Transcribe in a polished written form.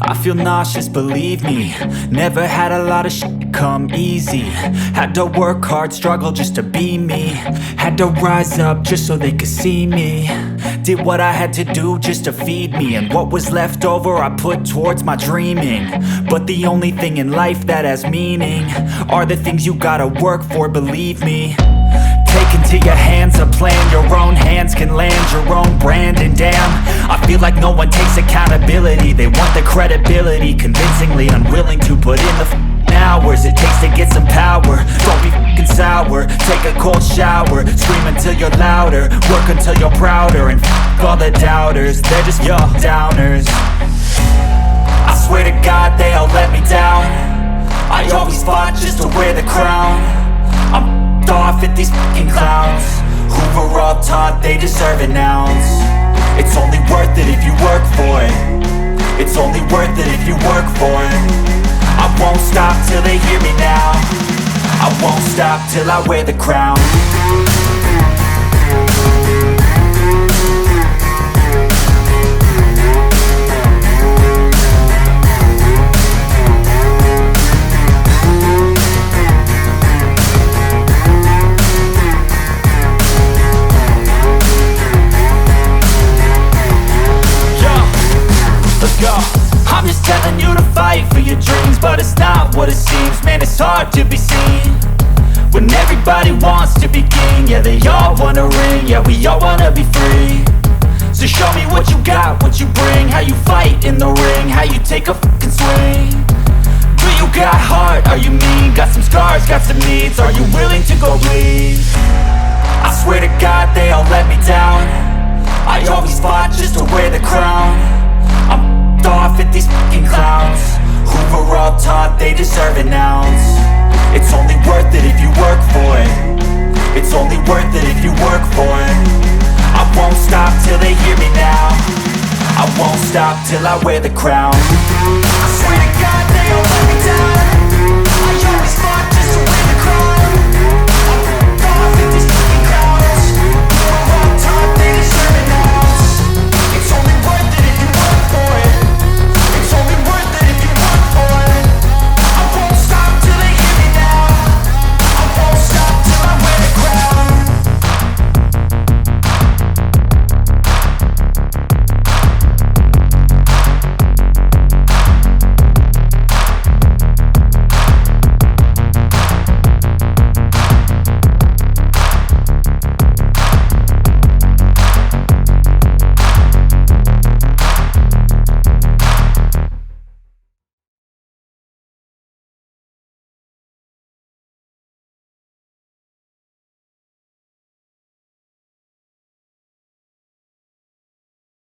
I feel nauseous, believe me. Never had a lot of shit come easy. Had to work hard, struggle just to be me. Had to rise up just so they could see me. Did what I had to do just to feed me, and what was left over I put towards my dreaming. But the only thing in life that has meaning are the things you gotta work for, believe me. Take into your hands a plan, your own hands can land your own brand. And damn, I feel like no one takes accountability. They want the credibility, convincingly unwilling to put in the hours it takes to get some power. Don't be f***ing sour, take a cold shower. Scream until you're louder, work until you're prouder. And f*** all the doubters, they're just your downers. I swear to God they all let me down. I always fought just to wear the crown. I'm off at these fucking clowns who were all taught they deserve an ounce. It's only worth it if you work for it. It's only worth it if you work for it. I won't stop till they hear me now. I won't stop till I wear the crown. I'm just telling you to fight for your dreams, but it's not what it seems. Man, it's hard to be seen when everybody wants to be king. Yeah, they all wanna ring, yeah, we all wanna be free. So show me what you got, what you bring, how you fight in the ring, how you take a fucking swing. Do you got heart, are you mean? Got some scars, got some needs, are you willing to go bleed? I swear to God they all let me down. I always fought just to wear the crown. I'm off at these fucking clowns who were all taught they deserve an ounce. It's only worth it if you work for it. It's only worth it if you work for it. I won't stop till they hear me now. I won't stop till I wear the crown. I swear to God they all let me down.